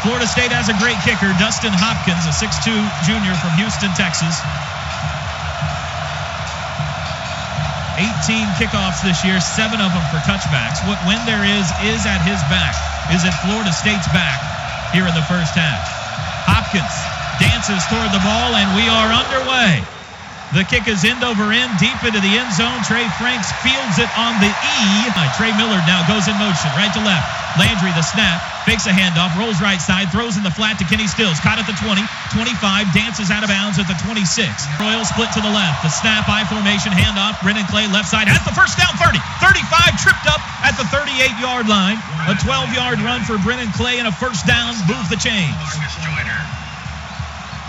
Florida State has a great kicker, Dustin Hopkins, a 6'2 junior from Houston, Texas. 18 kickoffs this year, 7 of them for touchbacks. What win there is at his back, is at Florida State's back here in the first half. Hopkins dances toward the ball, and we are underway. The kick is end over end, deep into the end zone. Trey Franks fields it on the E. Trey Millard now goes in motion, right to left. Landry, the snap, fakes a handoff, rolls right side, throws in the flat to Kenny Stills. Caught at the 20, 25, dances out of bounds at the 26. Royal split to the left. The snap, I formation, handoff. Brennan Clay, left side, has the first down, 30, 35, tripped up at the 38-yard line. A 12-yard run for Brennan Clay and a first down, move the chains.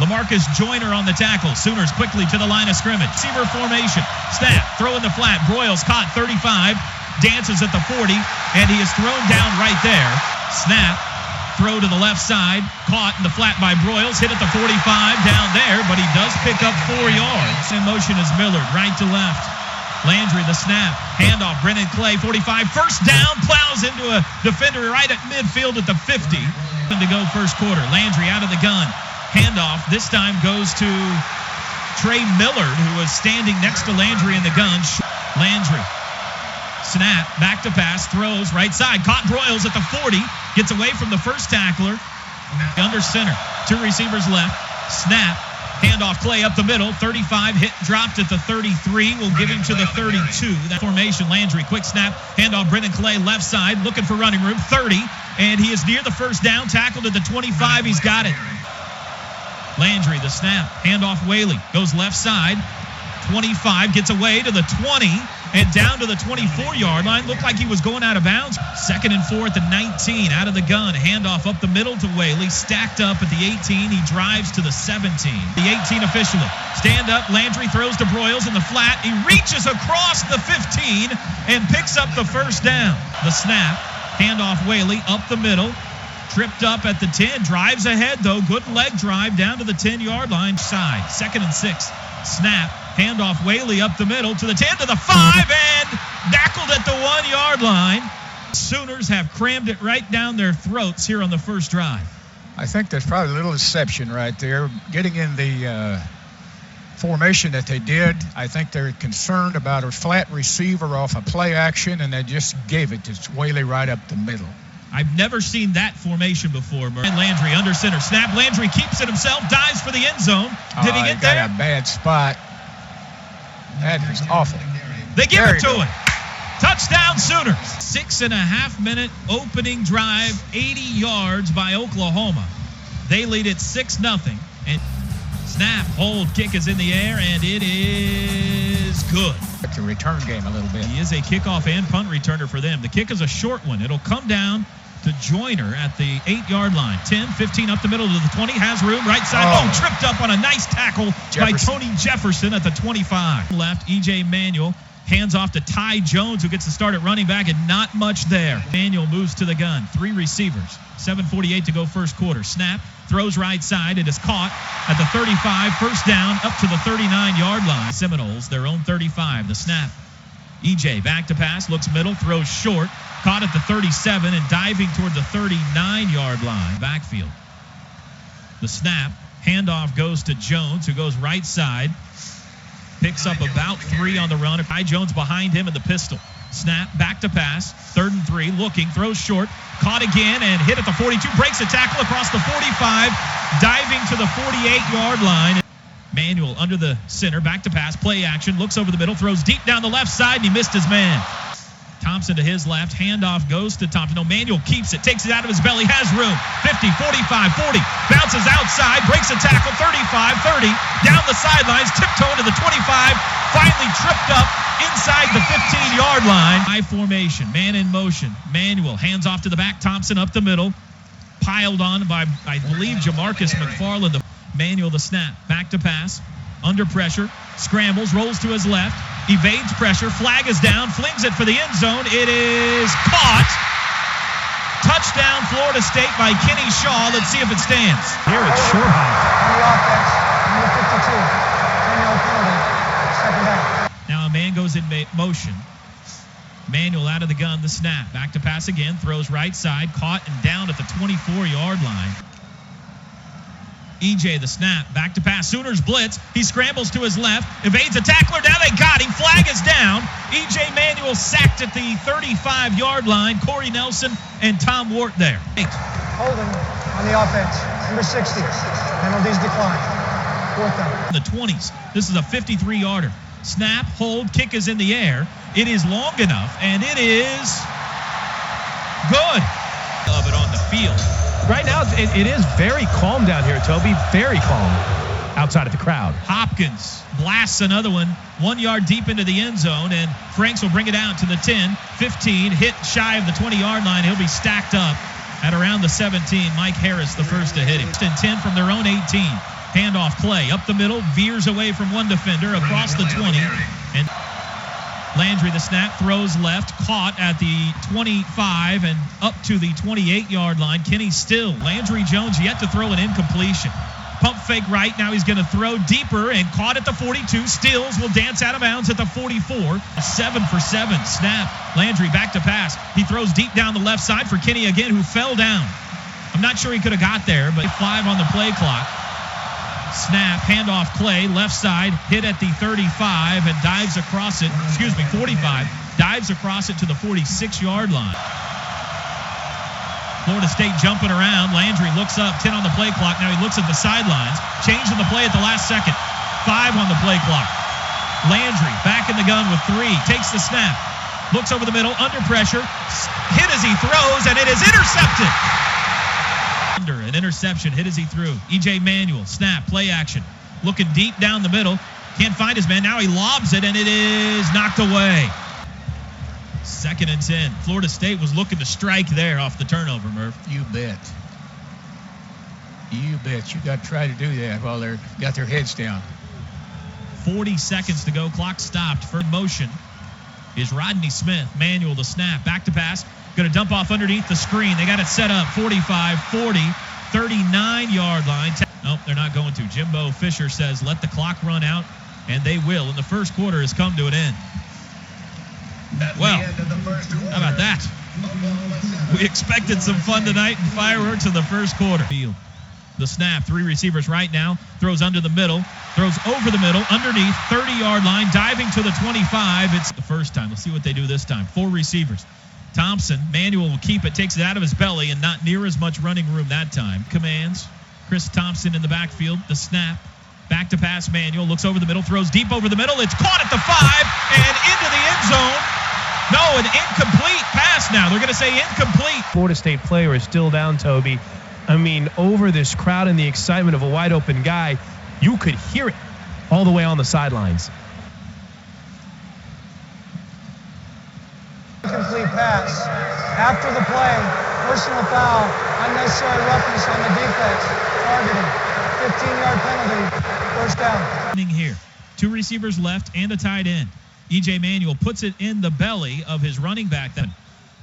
LaMarcus Joyner on the tackle. Sooners quickly to the line of scrimmage. Receiver formation. Snap. Throw in the flat. Broyles caught 35. Dances at the 40. And he is thrown down right there. Snap. Throw to the left side. Caught in the flat by Broyles. Hit at the 45 down there. But he does pick up 4 yards. In motion is Millard. Right to left. Landry the snap. Handoff. Brennan Clay. 45. First down. Plows into a defender right at midfield at the 50. To go first quarter. Landry out of the gun. Handoff this time goes to Trey Millard, who was standing next to Landry in the gun. Landry, snap, back to pass, throws, right side. Caught Broyles at the 40, gets away from the first tackler. Under center, 2 receivers left. Snap, handoff Clay up the middle. 35, hit, dropped at the 33. We'll give him to the 32. That formation, Landry, quick snap. Handoff Brennan Clay, left side, looking for running room. 30, and he is near the first down. Tackled at the 25. He's got it. Landry, the snap, handoff Whaley, goes left side, 25, gets away to the 20, and down to the 24-yard line. Looked like he was going out of bounds. 2nd and 4 at the 19, out of the gun. Handoff up the middle to Whaley, stacked up at the 18. He drives to the 17. The 18 officially. Stand up, Landry throws to Broyles in the flat. He reaches across the 15 and picks up the first down. The snap, handoff Whaley up the middle. Tripped up at the 10, drives ahead though, good leg drive down to the 10-yard line side. 2nd and 6, snap, handoff Whaley up the middle to the 10, to the 5, and tackled at the 1-yard line. Sooners have crammed it right down their throats here on the first drive. I think there's probably a little deception right there. Getting in the formation that they did, I think they're concerned about a flat receiver off a play action, and they just gave it to Whaley right up the middle. I've never seen that formation before. Landry under center. Snap. Landry keeps it himself. Dives for the end zone. Did he get there? Got a bad spot. That is awful. They give it to him. Touchdown Sooners. 6.5-minute opening drive. 80 yards by Oklahoma. They lead it 6-0. And snap. Hold. Kick is in the air. And it is good. The return game a little bit. He is a kickoff and punt returner for them. The kick is a short one. It'll come down to Joyner at the 8-yard line. 10, 15 up the middle to the 20. Has room. Right side. Oh, tripped up on a nice tackle by Tony Jefferson at the 25. Left, E.J. Manuel. Hands off to Ty Jones, who gets the start at running back, and not much there. Manuel moves to the gun. 3 receivers. 7:48 to go first quarter. Snap. Throws right side. It is caught at the 35. First down up to the 39-yard line. Seminoles, their own 35. The snap. E.J. back to pass. Looks middle. Throws short. Caught at the 37 and diving toward the 39-yard line. Backfield. The snap. Handoff goes to Jones, who goes right side. Picks up about 3 on the run. Ty Jones behind him in the pistol. Snap, back to pass. 3rd and 3, looking, throws short. Caught again and hit at the 42. Breaks a tackle across the 45. Diving to the 48-yard line. Manuel under the center, back to pass. Play action, looks over the middle, throws deep down the left side, and he missed his man. Thompson to his left. Handoff goes to Thompson. No, Manuel keeps it. Takes it out of his belly. Has room. 50, 45, 40. Bounces outside. Breaks a tackle. 35, 30. Down the sidelines. Tiptoeing to the 25. Finally tripped up inside the 15-yard line. High formation. Man in motion. Manuel. Hands off to the back. Thompson up the middle. Piled on by, I believe, Jamarcus McFarland. Manuel the snap. Back to pass. Under pressure. Scrambles. Rolls to his left. Evades pressure. Flag is down. Flings it for the end zone. It is caught. Touchdown Florida State by Kenny Shaw. Let's see if it stands. Here it's short. Now a man goes in motion. Manuel out of the gun, the snap. Back to pass again, throws right side, caught and down at the 24-yard line. EJ, the snap, back to pass. Sooners blitz. He scrambles to his left, evades a tackler. Now they got him. Flag is down. EJ Manuel sacked at the 35-yard line. Corey Nelson and Tom Wart there. Holding on the offense. Number 60. Penalties decline. Fourth down. The 20s. This is a 53-yarder. Snap, hold, kick is in the air. It is long enough, and it is good. Of it on the field. Right now, it is very calm down here, Toby. Very calm outside of the crowd. Hopkins blasts another one 1 yard deep into the end zone, and Franks will bring it out to the 10, 15, hit shy of the 20-yard line. He'll be stacked up at around the 17. Mike Harris, the first to hit him. 10 from their own 18. Handoff play up the middle, veers away from one defender across the 20. And Landry, the snap, throws left, caught at the 25 and up to the 28-yard line. Kenny still. Landry Jones yet to throw an incompletion. Pump fake right. Now he's going to throw deeper and caught at the 42. Stills will dance out of bounds at the 44. 7 for 7. Snap. Landry back to pass. He throws deep down the left side for Kenny again, who fell down. I'm not sure he could have got there, but 5 on the play clock. Snap, handoff Clay, left side, hit at the 35 and dives across it, 45, dives across it to the 46-yard line. Florida State jumping around. Landry looks up, 10 on the play clock. Now he looks at the sidelines, changing the play at the last second. 5 on the play clock. Landry back in the gun with 3, takes the snap, looks over the middle, under pressure, hit as he throws, and it is intercepted. An interception, hit as he threw. EJ Manuel, snap, play action. Looking deep down the middle. Can't find his man. Now he lobs it, and it is knocked away. 2nd and 10. Florida State was looking to strike there off the turnover, Merv. You bet. You bet. You got to try to do that while they're got their heads down. 40 seconds to go. Clock stopped. For motion is Rodney Smith. Manuel, the snap. Back to pass. Going to dump off underneath the screen. They got it set up. 45, 40, 39-yard line. Nope, they're not going to. Jimbo Fisher says, let the clock run out, and they will. And the first quarter has come to an end. Well, how about that? We expected some fun tonight and fireworks in the first quarter. The snap, 3 receivers right now. Throws under the middle. Throws over the middle, underneath, 30-yard line, diving to the 25. It's the first time. Let's see what they do this time. 4 receivers. Thompson, Manuel will keep it, takes it out of his belly, and not near as much running room that time. Commands, Chris Thompson in the backfield, the snap, back to pass. Manuel looks over the middle, throws deep over the middle. It's caught at the 5 and into the end zone. No, an incomplete pass now. They're going to say incomplete. Florida State player is still down, Toby. I mean, over this crowd and the excitement of a wide open guy, you could hear it all the way on the sidelines. Incomplete pass. After the play, personal foul, unnecessary roughness on the defense, targeting, 15-yard penalty, first down. Here, 2 receivers left and a tight end. EJ Manuel puts it in the belly of his running back. Then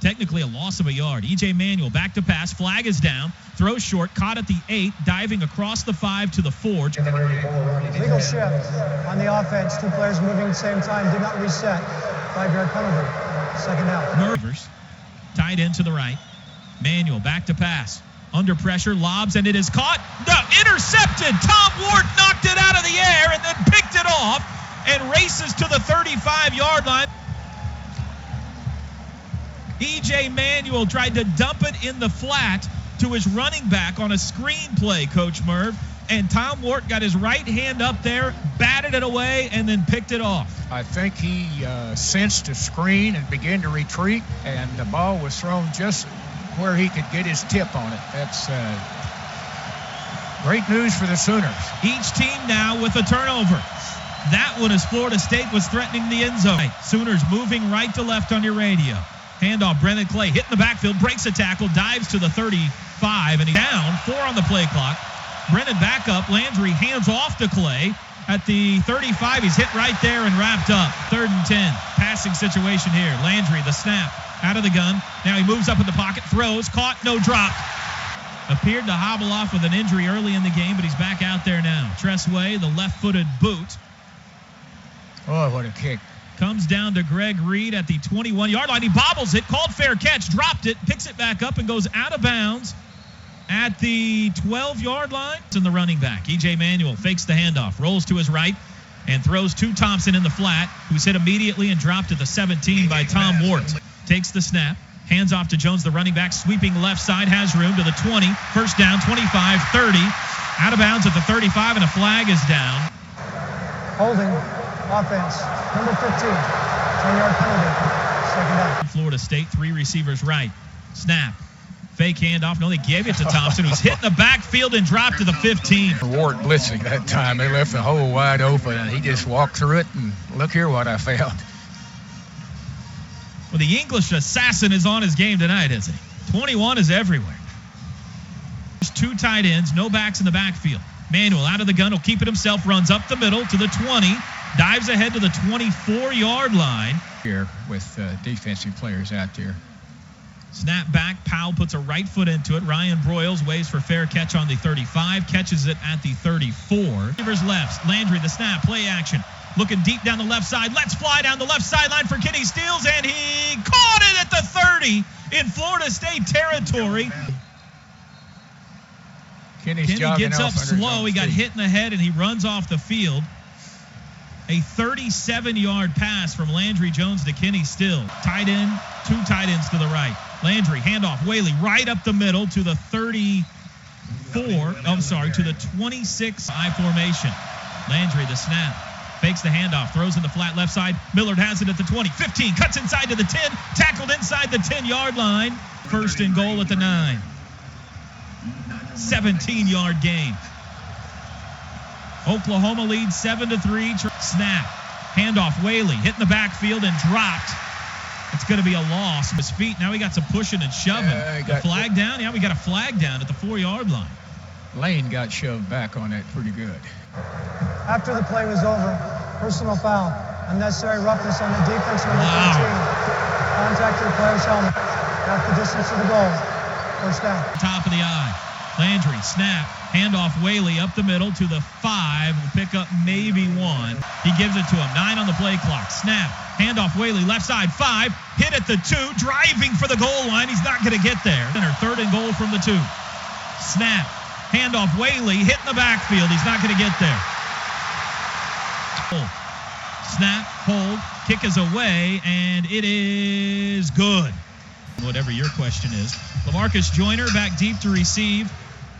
technically a loss of a yard. EJ Manuel back to pass, flag is down, throws short, caught at the 8, diving across the 5 to the 4. Legal shift on the offense. 2 players moving at the same time, did not reset. 5-yard penalty. Second down. Mervers, tied in to the right. Manuel back to pass. Under pressure, lobs, and it is caught. No, intercepted. Tom Ward knocked it out of the air and then picked it off and races to the 35-yard line. EJ Manuel tried to dump it in the flat to his running back on a screen play, Coach Merv. And Tom Wart got his right hand up there, batted it away, and then picked it off. I think he sensed a screen and began to retreat, and the ball was thrown just where he could get his tip on it. That's great news for the Sooners. Each team now with a turnover. That one as Florida State was threatening the end zone. Sooners moving right to left on your radio. Handoff, Brennan Clay hit in the backfield, breaks a tackle, dives to the 35, and he's down. 4 on the play clock. Brennan back up. Landry hands off to Clay at the 35. He's hit right there and wrapped up. 3rd and 10. Passing situation here. Landry, the snap, out of the gun. Now he moves up in the pocket, throws, caught, no drop. Appeared to hobble off with an injury early in the game, but he's back out there now. Tressway, the left-footed boot. Oh, what a kick. Comes down to Greg Reed at the 21-yard line. He bobbles it, called fair catch, dropped it, picks it back up, and goes out of bounds at the 12-yard line. It's in the running back. E.J. Manuel fakes the handoff, rolls to his right, and throws to Thompson in the flat, who's hit immediately and dropped at the 17 by Tom Wart. Takes the snap, hands off to Jones, the running back, sweeping left side, has room to the 20, first down, 25, 30, out of bounds at the 35, and a flag is down. Holding, offense, number 15, 10-yard penalty, second down. Florida State, 3 receivers right. Snap, fake handoff. No, they gave it to Thompson, who's hit in the backfield and dropped to the 15. Ward blitzing that time. They left the hole wide open, and he just walked through it, and look here what I found. Well, the English assassin is on his game tonight, isn't he? 21 is everywhere. There's 2 tight ends, no backs in the backfield. Manuel out of the gun, will keep it himself, runs up the middle to the 20, dives ahead to the 24-yard line. Here with defensive players out there. Snap back, Powell puts a right foot into it. Ryan Broyles waits for fair catch on the 35, catches it at the 34. Receivers left, Landry the snap, play action. Looking deep down the left side, let's fly down the left sideline for Kenny Steals, and he caught it at the 30 in Florida State territory. Kenny gets up slow. He got hit in the head, and he runs off the field. A 37-yard pass from Landry Jones to Kenny Still. Tight end, 2 tight ends to the right. Landry, handoff, Whaley, right up the middle to the 26 I formation. Landry, the snap, fakes the handoff, throws in the flat left side. Millard has it at the 20, 15, cuts inside to the 10, tackled inside the 10-yard line. First and goal at the 9. 17-yard gain. Oklahoma leads 7-3. Snap. Handoff. Whaley hit in the backfield and dropped. It's going to be a loss. His feet. Now we got some pushing and shoving. The flag down? Yeah, we got a flag down at the 4-yard line. Lane got shoved back on that pretty good. After the play was over, personal foul, unnecessary roughness on the defense, number 13. Contact to the player's helmet. Half the distance to the goal. First down. Top of the eye. Landry, snap, handoff Whaley up the middle to the 5, will pick up maybe 1. He gives it to him, 9 on the play clock. Snap, handoff Whaley, left side, 5, hit at the 2, driving for the goal line. He's not going to get there. Third and goal from the 2. Snap, handoff Whaley, hit in the backfield. He's not going to get there. Snap, hold, kick is away, and it is good. Whatever your question is. LaMarcus Joyner back deep to receive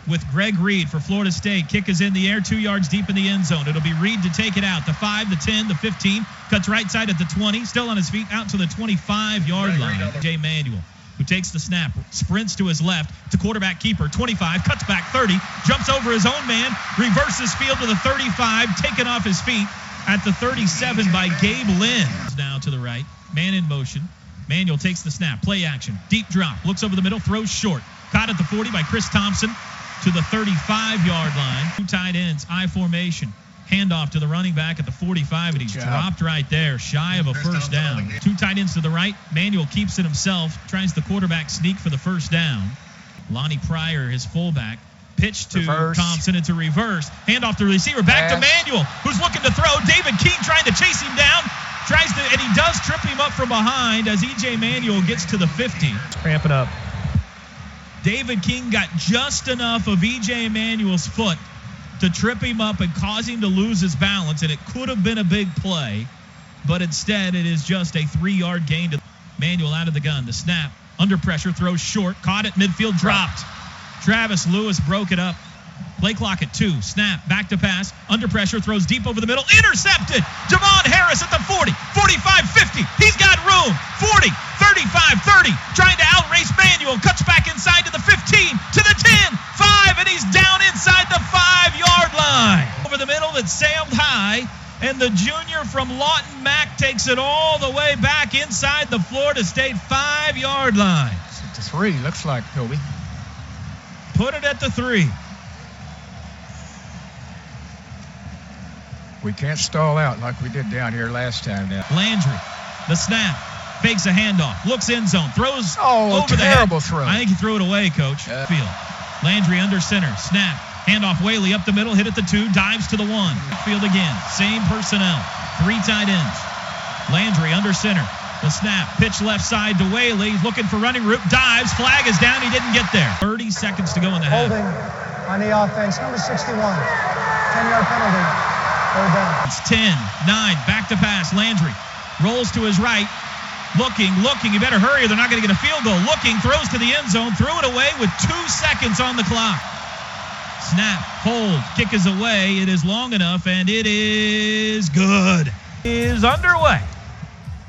with Greg Reed for Florida State. Kick is in the air, 2 yards deep in the end zone. It'll be Reed to take it out. The 5, the 10, the 15. Cuts right side at the 20. Still on his feet out to the 25-yard line. J. Manuel, who takes the snap, sprints to his left to quarterback keeper, 25, cuts back 30, jumps over his own man, reverses field to the 35, taken off his feet at the 37 by Gabe Lynn. Now to the right, man in motion. Manuel takes the snap, play action, deep drop, looks over the middle, throws short. Caught at the 40 by Chris Thompson to the 35-yard line. 2 tight ends, I formation. Handoff to the running back at the 45, and he's dropped right there, shy of a first down. 2 tight ends to the right. Manuel keeps it himself, tries the quarterback sneak for the first down. Lonnie Pryor, his fullback, pitch to Thompson. It's a reverse. Handoff to the receiver, back to Manuel, who's looking to throw. David King trying to chase him down. And he does trip him up from behind as E.J. Manuel gets to the 50. Cramping up. David King got just enough of E.J. Manuel's foot to trip him up and cause him to lose his balance, and it could have been a big play, but instead it is just a 3-yard gain to Manuel out of the gun. The snap, under pressure, throws short, caught at midfield, dropped. Travis Lewis broke it up. Play clock at 2. Snap, back to pass, under pressure, throws deep over the middle, intercepted. Javon Harris at the 40, 45, 50. He's got room. 40, 35, 30. Trying to outrace Manuel, cuts back inside to the 15, to the 10, 5, and he's down inside the 5-yard line. Over the middle, it's sailed high, and the junior from Lawton Mack takes it all the way back inside the Florida State 5-yard line. It's a 3, looks like, Toby. Put it at the 3. We can't stall out like we did down here last time now. Landry, the snap, fakes a handoff, looks end zone, throws over the head. Terrible throw. I think he threw it away, Coach. Field. Landry under center, snap, handoff Whaley up the middle, hit at the 2, dives to the 1. Field again, same personnel, 3 tight ends. Landry under center. The snap, pitch left side to Whaley. He's looking for running route, dives, flag is down, he didn't get there. 30 seconds to go in the half. Holding on the offense, number 61. 10-yard penalty. Third down. It's 10-9, back to pass. Landry rolls to his right. Looking. You better hurry or they're not going to get a field goal. Looking, throws to the end zone, threw it away with 2 seconds on the clock. Snap, hold, kick is away. It is long enough, and it is good. Is underway.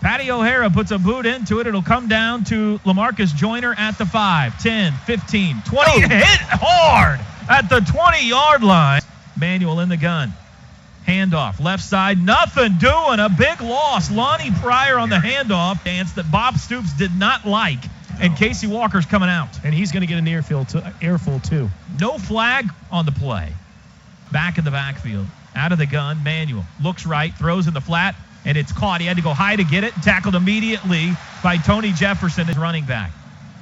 Patty O'Hara puts a boot into it. It'll come down to LaMarcus Joyner at the 5, 10, 15, 20. Hit hard at the 20-yard line. Manuel in the gun. Handoff, left side, nothing doing. A big loss. Lonnie Pryor on the handoff. Dance that Bob Stoops did not like. And Casey Walker's coming out. And he's going to get an earful too. No flag on the play. Back in the backfield. Out of the gun, Manuel. Looks right, throws in the flat. And it's caught. He had to go high to get it. Tackled immediately by Tony Jefferson, his running back.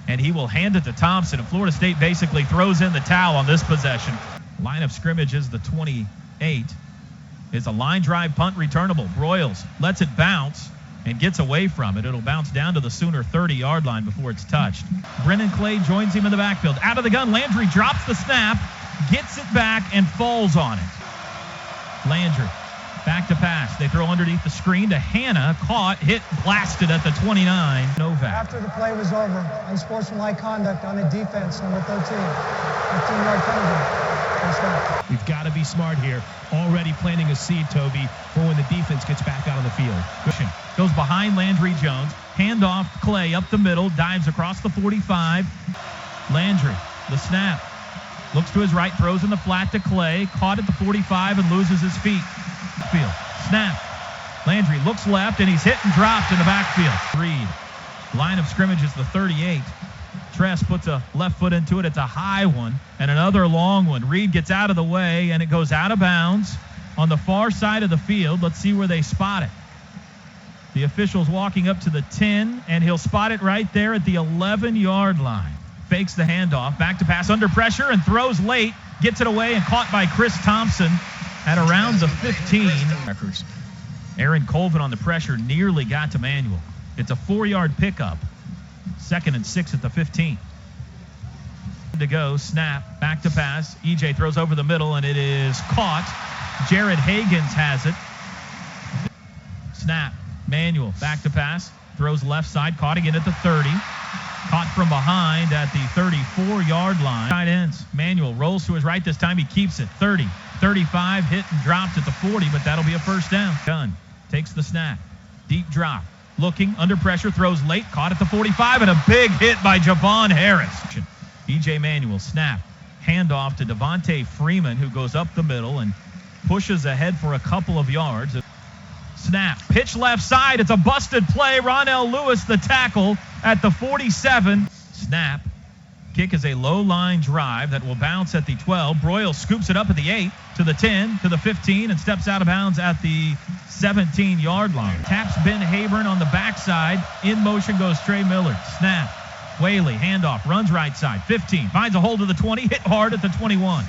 And he will hand it to Thompson. And Florida State basically throws in the towel on this possession. Line of scrimmage is the 28. It's a line drive punt returnable. Broyles lets it bounce and gets away from it. It'll bounce down to the Sooner 30-yard line before it's touched. Brennan Clay joins him in the backfield. Out of the gun, Landry drops the snap, gets it back, and falls on it. Landry. Back to pass. They throw underneath the screen to Hannah. Caught, hit, blasted at the 29. Novak. After the play was over, unsportsmanlike conduct on the defense, number 13. 15-yard penalty. We've got to be smart here. Already planting a seed, Toby, for when the defense gets back out on the field. Goes behind Landry Jones. Handoff, Clay up the middle. Dives across the 45. Landry, the snap. Looks to his right, throws in the flat to Clay. Caught at the 45 and loses his feet. Field. Snap. Landry looks left, and he's hit and dropped in the backfield. Reed. Line of scrimmage is the 38. Tress puts a left foot into it. It's a high one and another long one. Reed gets out of the way, and it goes out of bounds on the far side of the field. Let's see where they spot it. The official's walking up to the 10, and he'll spot it right there at the 11-yard line. Fakes the handoff. Back to pass under pressure and throws late. Gets it away and caught by Chris Thompson at around the 15. Aaron Colvin on the pressure nearly got to Manuel. It's a 4-yard pickup. 2nd and 6 at the 15. To go, snap, back to pass. EJ throws over the middle, and it is caught. Jared Hagans has it. Snap, Manuel, back to pass. Throws left side, caught again at the 30. Caught from behind at the 34-yard line. Tight ends. Manuel rolls to his right this time. He keeps it. 30, 35, hit and dropped at the 40, but that'll be a first down. Gunn takes the snap. Deep drop. Looking, under pressure, throws late, caught at the 45, and a big hit by Javon Harris. E.J. Manuel, snap, handoff to Devontae Freeman, who goes up the middle and pushes ahead for a couple of yards. Snap, pitch left side, it's a busted play. Ronell Lewis, the tackle, at the 47. Snap, kick is a low-line drive that will bounce at the 12. Broyles scoops it up at the 8, to the 10, to the 15, and steps out of bounds at the 17-yard line. Taps Ben Habern on the backside. In motion goes Trey Millard. Snap. Whaley, handoff, runs right side. 15, finds a hole to the 20, hit hard at the 21.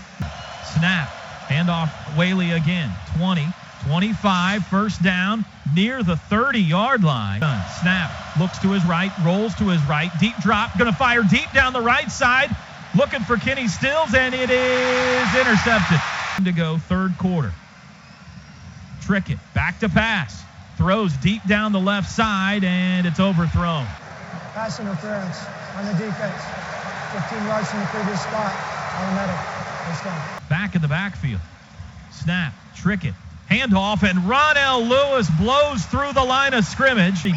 Snap. Handoff, Whaley again. 20, 25, first down, near the 30-yard line. Snap. Looks to his right, rolls to his right. Deep drop, going to fire deep down the right side. Looking for Kenny Stills, and it is intercepted. To go, third quarter. Trickett, back to pass. Throws deep down the left side, and it's overthrown. Pass interference on the defense. 15 yards from the previous spot. Automatic. First down. Back in the backfield. Snap, Trickett. Handoff, and Ronell Lewis blows through the line of scrimmage. 2.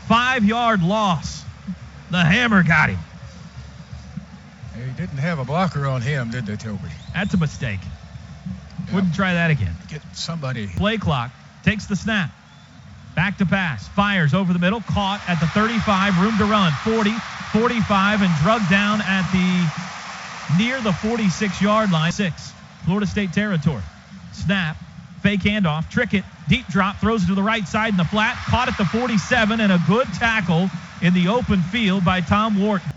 5-yard loss. The hammer got him. They didn't have a blocker on him, did they, Toby? That's a mistake. Wouldn't try that again. Get somebody. Play clock. Takes the snap. Back to pass. Fires over the middle. Caught at the 35. Room to run. 40, 45, and drugged down at the near the 46-yard line. 6. Florida State territory. Snap. Fake handoff. Trickett. Deep drop. Throws it to the right side in the flat. Caught at the 47, and a good tackle in the open field by Tom Wharton.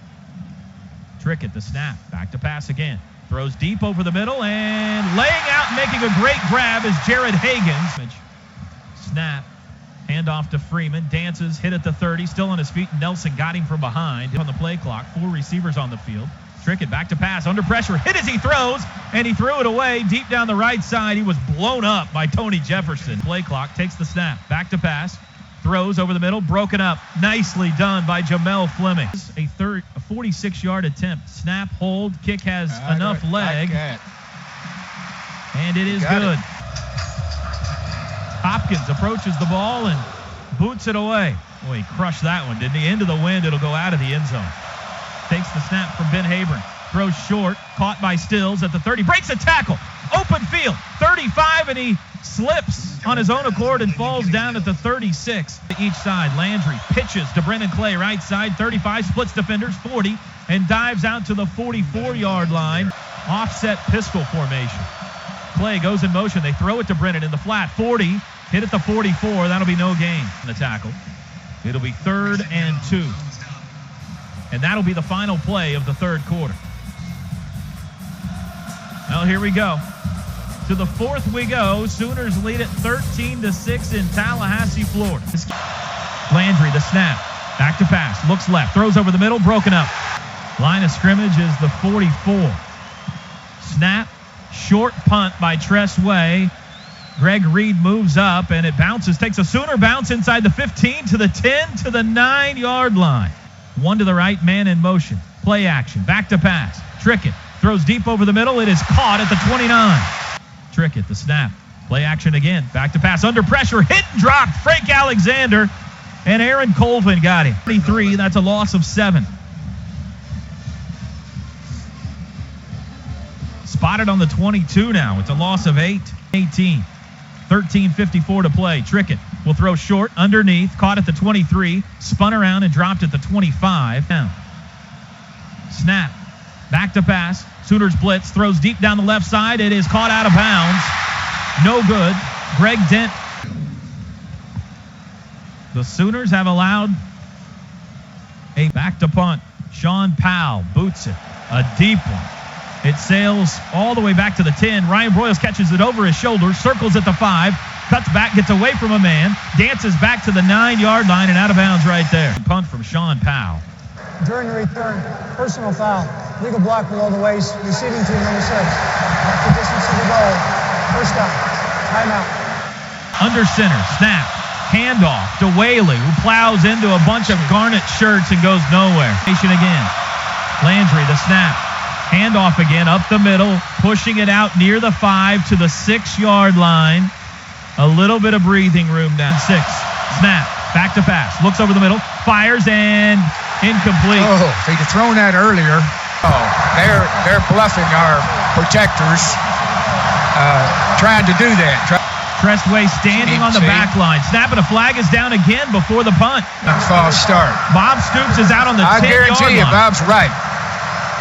Trickett, the snap. Back to pass again. Throws deep over the middle, and laying out and making a great grab is Jared Hagans. Snap. Handoff to Freeman. Dances, hit at the 30. Still on his feet. Nelson got him from behind on the play clock. 4 receivers on the field. Trickett back to pass. Under pressure. Hit as he throws. And he threw it away deep down the right side. He was blown up by Tony Jefferson. Play clock. Takes the snap. Back to pass. Throws over the middle. Broken up. Nicely done by Jamel Fleming. A 46-yard attempt. Snap, hold. Kick has enough leg. And it is good. Hopkins approaches the ball and boots it away. Boy, he crushed that one, didn't he? Into the wind, it'll go out of the end zone. Takes the snap from Ben Habern. Throws short, caught by Stills at the 30. Breaks a tackle. Open field, 35, and he slips on his own accord and falls down at the 36. To each side, Landry pitches to Brennan Clay, right side, 35, splits defenders, 40, and dives out to the 44-yard line. Offset pistol formation. Clay goes in motion. They throw it to Brennan in the flat, 40. Hit at the 44. That'll be no gain in the tackle. It'll be 3rd and 2. And that'll be the final play of the third quarter. Well, here we go. To the fourth we go. Sooners lead it 13-6 in Tallahassee, Florida. Landry, the snap. Back to pass. Looks left. Throws over the middle. Broken up. Line of scrimmage is the 44. Snap. Short punt by Tress Way. Greg Reed moves up, and it bounces. Takes a Sooner bounce inside the 15 to the 10 to the 9-yard line. One to the right, man in motion. Play action. Back to pass. Trickett throws deep over the middle. It is caught at the 29. Trickett, the snap. Play action again. Back to pass. Under pressure. Hit and dropped. Frank Alexander. And Aaron Colvin got him. 23. That's a loss of 7. Spotted on the 22 now. It's a loss of 8. 18. 13:54 to play. Trickett will throw short underneath. Caught at the 23. Spun around and dropped at the 25. Down. Snap. Back to pass. Sooners blitz. Throws deep down the left side. It is caught out of bounds. No good. Greg Dent. The Sooners have allowed a back to punt. Sean Powell boots it. A deep one. It sails all the way back to the 10. Ryan Broyles catches it over his shoulder, circles at the 5, cuts back, gets away from a man, dances back to the 9-yard line and out of bounds right there. Punt from Sean Powell. During the return, personal foul, legal block below the waist, receiving team number 6. Off the distance of the goal, first down, timeout. Under center, snap, handoff to Whaley, who plows into a bunch of garnet shirts and goes nowhere. Again, Landry, the snap. Handoff again, up the middle, pushing it out near the 5 to the 6-yard line. A little bit of breathing room down. 6, snap, back to pass, looks over the middle, fires, and incomplete. Oh, if he'd have thrown that earlier. Oh, they're bluffing our protectors, trying to do that. Trestway standing on the back line. Snapping, a flag is down again before the punt. False start. Bob Stoops is out on the 10-yard line. I guarantee you, Bob's right.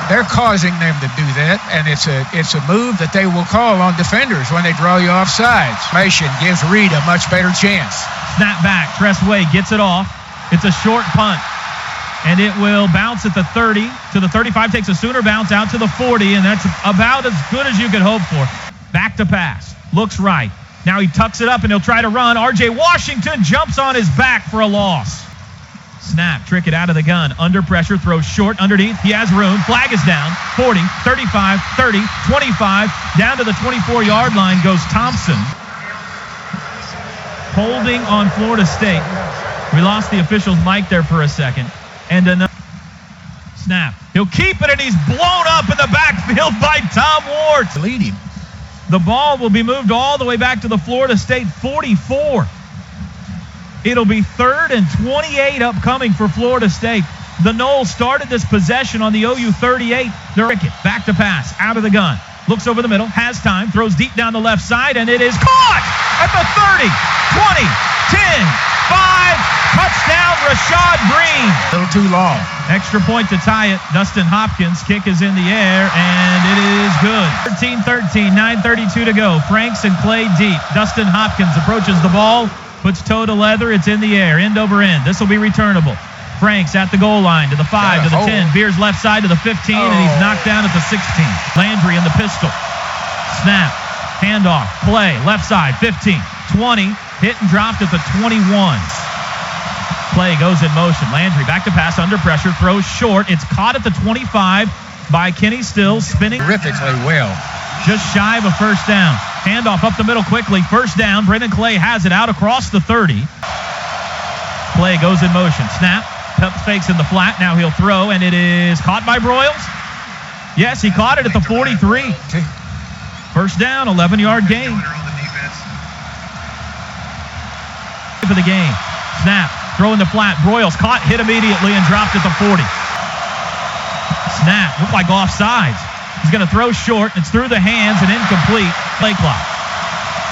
They're causing them to do that, and it's a move that they will call on defenders when they draw you off sides. Formation gives Reed a much better chance. Snap back. Trestway gets it off. It's a short punt, and it will bounce at the 30 to the 35. Takes a Sooner bounce out to the 40, and that's about as good as you could hope for. Back to pass. Looks right. Now he tucks it up, and he'll try to run. R.J. Washington jumps on his back for a loss. Snap, Trickett out of the gun. Under pressure, throws short underneath. He has room. Flag is down. 40, 35, 30, 25. Down to the 24-yard line goes Thompson. Holding on Florida State. We lost the official's mic there for a second. And another snap. He'll keep it, and he's blown up in the backfield by Tom Ward. Lead him. The ball will be moved all the way back to the Florida State 44. It'll be 3rd and 28 upcoming for Florida State. The Noles started this possession on the OU 38. Trickett back to pass, out of the gun. Looks over the middle, has time, throws deep down the left side, and it is caught at the 30, 20, 10, 5. Touchdown, Rashad Green. A little too long. Extra point to tie it. Dustin Hopkins' kick is in the air, and it is good. 13-13, 9:32 to go. Franks and Clay deep. Dustin Hopkins approaches the ball. Puts toe to leather, it's in the air, end over end. This will be returnable. Franks at the goal line to the 5, to the 10. Veers left side to the 15, and he's knocked down at the 16. Landry in the pistol. Snap, handoff, play, left side, 15, 20. hit and dropped at the 21. Play goes in motion. Landry back to pass under pressure, throws short. It's caught at the 25 by Kenny Stills, spinning Terrifically well. just shy of a first down. Handoff up the middle quickly. First down. Brendan Clay has it out across the 30. Play goes in motion. Snap. Pep fakes in the flat. Now he'll throw, and it is caught by Broyles. Yes, he caught it at the 43. First down, 11-yard gain. For the game. Snap. Throw in the flat. Broyles caught, hit immediately, and dropped at the 40. Snap. Looked like offsides. He's going to throw short. It's through the hands and incomplete. Play clock.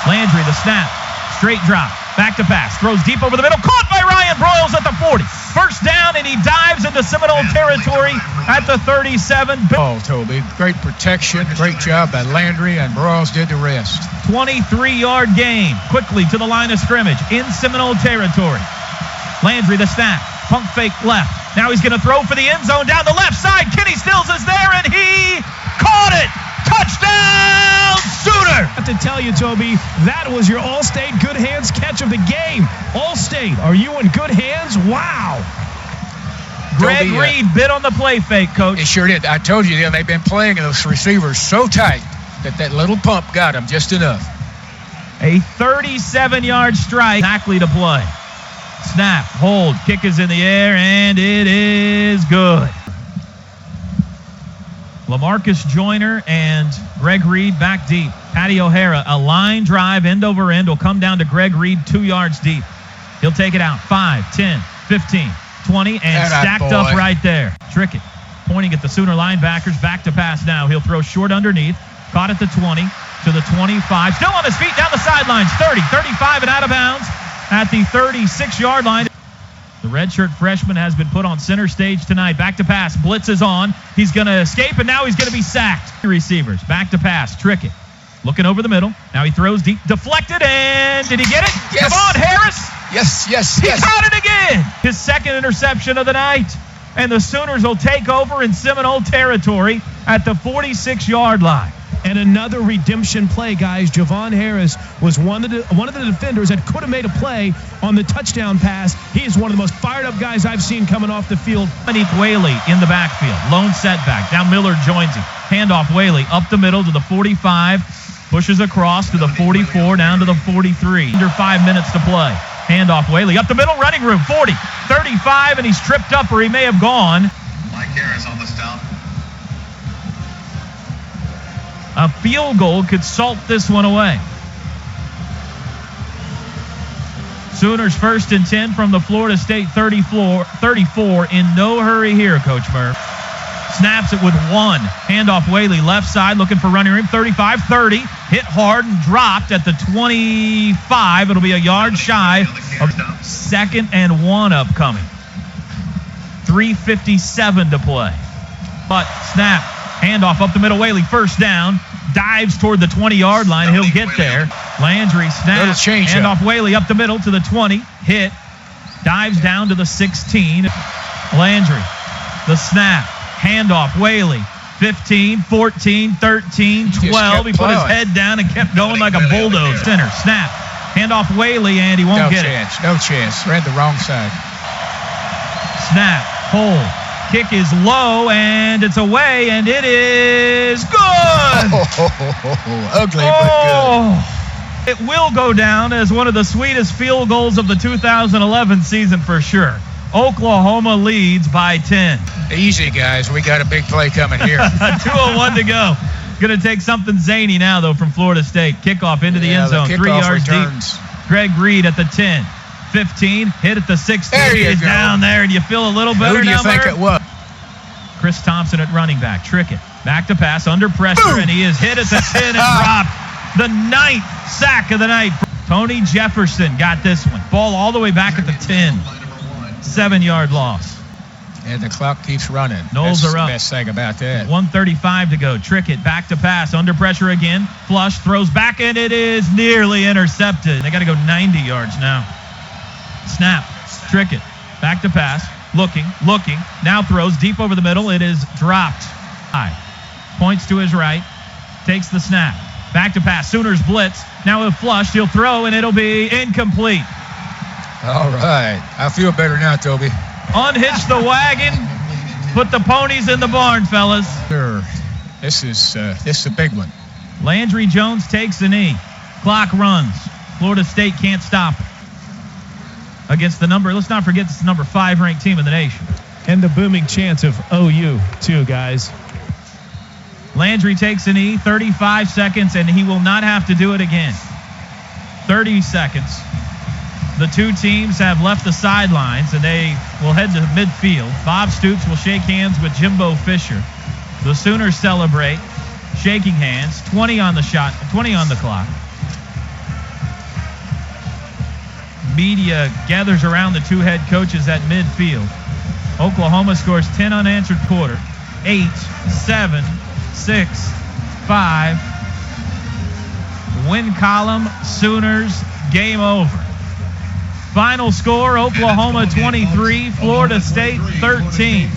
Landry, the snap. Straight drop. Back to pass. Throws deep over the middle. Caught by Ryan Broyles at the 40. First down, and he dives into Seminole territory at the 37. Oh, Toby. Great protection. Great job by Landry, and Broyles did the rest. 23-yard gain. Quickly to the line of scrimmage in Seminole territory. Landry, the snap. Pump fake left. Now he's going to throw for the end zone down the left side. Kenny Stills is there, and he caught it. Touchdown, Sooner! I have to tell you, Toby, that was your All-State good hands catch of the game. All-State, are you in good hands? Wow. Greg Reed bit on the play fake, Coach. It sure did. I told you, they've been playing those receivers so tight that little pump got them just enough. A 37-yard strike. Exactly to play. Snap, hold, kick is in the air, and it is good. LaMarcus Joyner and Greg Reed back deep. Patty O'Hara, a line drive end over end will come down to Greg Reed 2 yards deep. He'll take it out 5, 10, 15, 20, and stacked up right there. Trickett pointing at the Sooner linebackers. Back to pass now. He'll throw short underneath. Caught at the 20 to the 25. Still on his feet down the sidelines. 30, 35, and out of bounds at the 36-yard line. The redshirt freshman has been put on center stage tonight. Back to pass. Blitz is on. He's going to escape, and now he's going to be sacked. Receivers. Back to pass. Trickett. Looking over the middle. Now he throws deep. Deflected, and did he get it? Yes. Come on, Harris. Yes. He caught it again. His second interception of the night. And the Sooners will take over in Seminole territory at the 46-yard line. And another redemption play, guys. Javon Harris was one of the defenders that could have made a play on the touchdown pass. He is one of the most fired-up guys I've seen coming off the field. Dominique Whaley in the backfield. Lone setback. Now Miller joins him. Handoff Whaley up the middle to the 45. Pushes across to the 44, down to the 43. Under 5 minutes to play. Handoff Whaley up the middle. Running room. 40, 35, and he's tripped up, or he may have gone. Mike Harris on the stop. A field goal could salt this one away. Sooners 1st and 10 from the Florida State 34. In no hurry here, Coach Merv. Snaps it with one. Handoff Whaley left side looking for running room. 35, 30. Hit hard and dropped at the 25. It'll be a yard shy of 2nd and 1 upcoming. 3:57 to play. But snap. Handoff up the middle. Whaley first down. Dives toward the 20-yard line. He'll get there. Landry snap. Handoff Whaley up the middle to the 20. Hit. Dives down to the 16. Landry. The snap. Handoff Whaley. 15, 14, 13, 12. He put his head down and kept going like a bulldozer. Center. Snap. Handoff Whaley, and he won't get it. No chance. Ran the wrong side. Snap. Hold. Kick is low, and it's away, and it is good. Ugly, but good. It will go down as one of the sweetest field goals of the 2011 season for sure. Oklahoma leads by 10. Easy, guys. We got a big play coming here. 2:01 to go. Going to take something zany now, though, from Florida State. Kickoff into the end zone. 3 yards returns. Deep. Greg Reed at the 10. 15, hit at the 16. He's down there, and you feel a little better now. Who do you think it was? Chris Thompson at running back. Trickett. Back to pass, under pressure, and he is hit at the 10 and dropped. The 9th sack of the night. Tony Jefferson got this one. Ball all the way back at the 10. 7-yard loss. And the clock keeps running. Knowles are up. That's the best thing about that. 1:35 to go. Trickett back to pass, under pressure again. Flush, throws back, and it is nearly intercepted. They got to go 90 yards now. Snap. Trickett. Back to pass. Looking. Now throws deep over the middle. It is dropped. High. Points to his right. Takes the snap. Back to pass. Sooners blitz. Now he'll flush. He'll throw, and it'll be incomplete. All right. I feel better now, Toby. Unhitch the wagon. Put the ponies in the barn, fellas. Sure. This is a big one. Landry Jones takes the knee. Clock runs. Florida State can't stop it. Against the number, let's not forget, this is the number 5 ranked team in the nation. And the booming chance of OU, too, guys. Landry takes a knee, 35 seconds, and he will not have to do it again. 30 seconds. The two teams have left the sidelines, and they will head to midfield. Bob Stoops will shake hands with Jimbo Fisher. The Sooners celebrate, shaking hands, 20 on the shot, 20 on the clock. Media gathers around the two head coaches at midfield. Oklahoma scores 10 unanswered quarter. 8, 7, 6, 5. Win column, Sooners, game over. Final score, Oklahoma 23, Florida State 13.